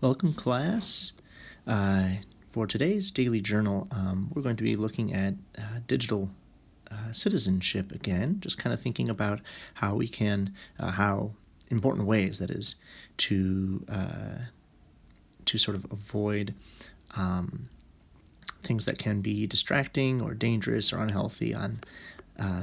Welcome, class. Uh, for today's daily journal, we're going to be looking at digital citizenship again, just kind of thinking about how we can, how important ways that is to sort of avoid things that can be distracting or dangerous or unhealthy on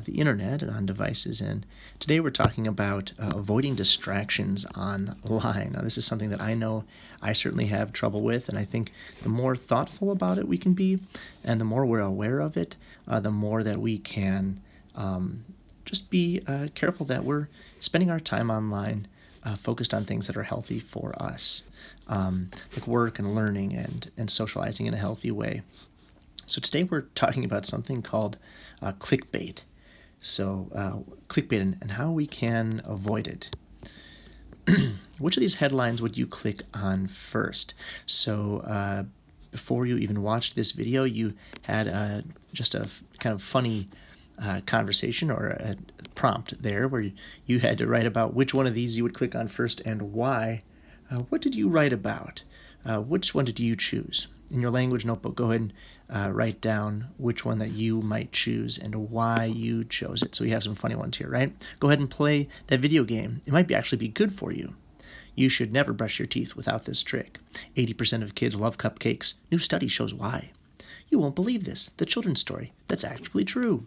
the internet and on devices. And today we're talking about avoiding distractions online. Now, this is something that I know I certainly have trouble with, and I think the more thoughtful about it we can be, and the more we're aware of it, the more that we can just be careful that we're spending our time online focused on things that are healthy for us, like work and learning and socializing in a healthy way. So today we're talking about something called clickbait. So clickbait and how we can avoid it. Which of these headlines would you click on first? So before you even watched this video, you had just a kind of funny conversation or a prompt there where you had to write about which one of these you would click on first and why. What did you write about? Which one did you choose? In your language notebook, go ahead and write down which one that you might choose and why you chose it. So we have some funny ones here, right? Go ahead and play that video game. It might actually be good for you. You should never brush your teeth without this trick. 80% of kids love cupcakes. New study shows why. You won't believe this. The children's story. That's actually true.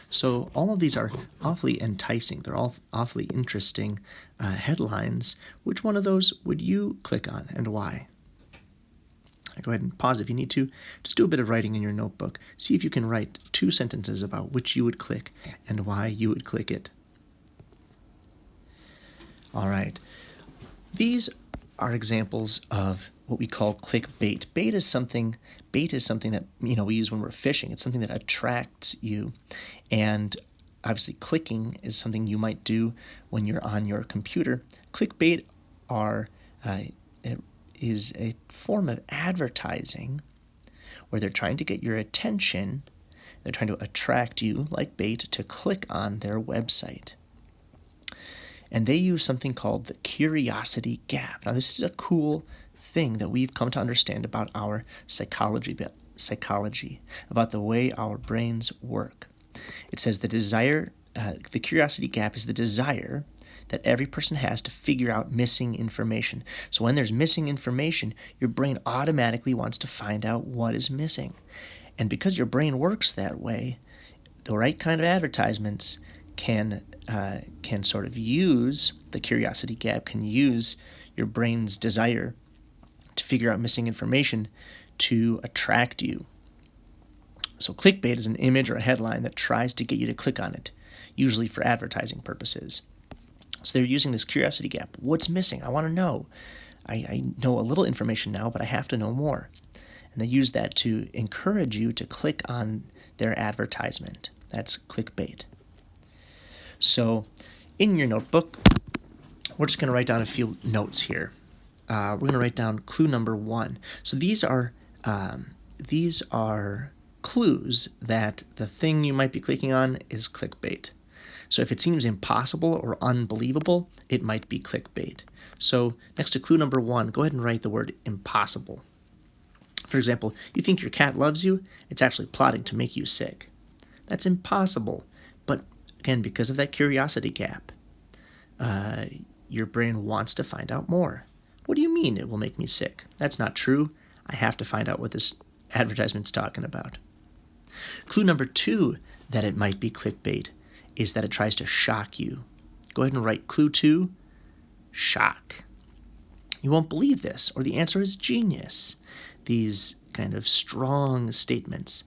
So all of these are awfully enticing. They're all awfully interesting headlines. Which one of those would you click on and why? Go ahead and pause if you need to. Just do a bit of writing in your notebook. See if you can write 2 sentences about which you would click and why you would click it. All right. These are examples of what we call clickbait. Bait is something that we use when we're fishing. It's something that attracts you, and obviously clicking is something you might do when you're on your computer. Clickbait is a form of advertising where they're trying to get your attention. They're trying to attract you, like bait, to click on their website. And they use something called the curiosity gap. Now, this is a cool thing that we've come to understand about our psychology, about the way our brains work. It says the curiosity gap is the desire that every person has to figure out missing information. So when there's missing information, your brain automatically wants to find out what is missing. And because your brain works that way, the right kind of advertisements can sort of use the curiosity gap, can use your brain's desire to figure out missing information to attract you. So clickbait is an image or a headline that tries to get you to click on it, usually for advertising purposes. So they're using this curiosity gap. What's missing? I want to know. I know a little information now, but I have to know more. And they use that to encourage you to click on their advertisement. That's clickbait. So in your notebook, we're just going to write down a few notes here. We're going to write down clue number 1. So these are clues that the thing you might be clicking on is clickbait. So if it seems impossible or unbelievable, it might be clickbait. So next to clue number 1, go ahead and write the word impossible. For example, you think your cat loves you, it's actually plotting to make you sick. That's impossible. But again, because of that curiosity gap, your brain wants to find out more. What do you mean it will make me sick? That's not true. I have to find out what this advertisement's talking about. Clue number 2 that it might be clickbait is that it tries to shock you. Go ahead and write clue 2, shock. You won't believe this, or the answer is genius. These kind of strong statements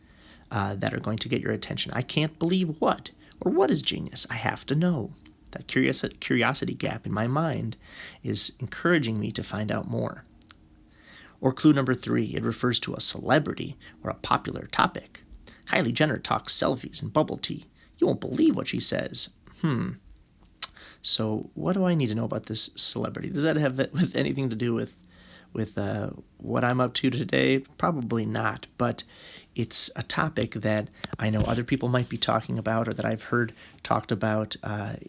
that are going to get your attention. I can't believe what, or what is genius? I have to know. That curiosity gap in my mind is encouraging me to find out more. Or clue number 3, it refers to a celebrity or a popular topic. Kylie Jenner talks selfies and bubble tea. You won't believe what she says. So what do I need to know about this celebrity? Does that have anything to do with what I'm up to today? Probably not, but it's a topic that I know other people might be talking about, or that I've heard talked about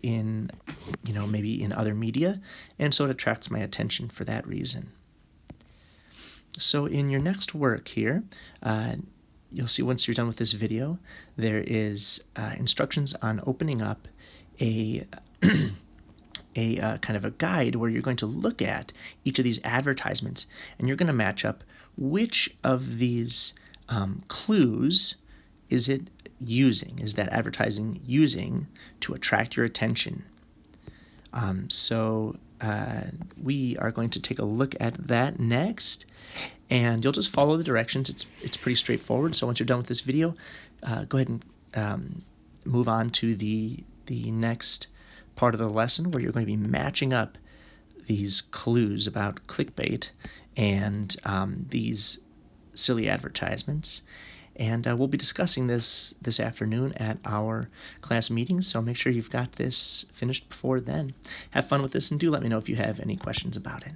in maybe in other media, and so it attracts my attention for that reason. So in your next work here, uh, you'll see once you're done with this video, there is instructions on opening up a kind of a guide where you're going to look at each of these advertisements, and you're going to match up which of these clues is it using, is that advertising using to attract your attention. So we are going to take a look at that next, and you'll just follow the directions. It's pretty straightforward. So once you're done with this video, go ahead and move on to the next part of the lesson where you're going to be matching up these clues about clickbait and these silly advertisements. And we'll be discussing this afternoon at our class meeting, so make sure you've got this finished before then. Have fun with this, and do let me know if you have any questions about it.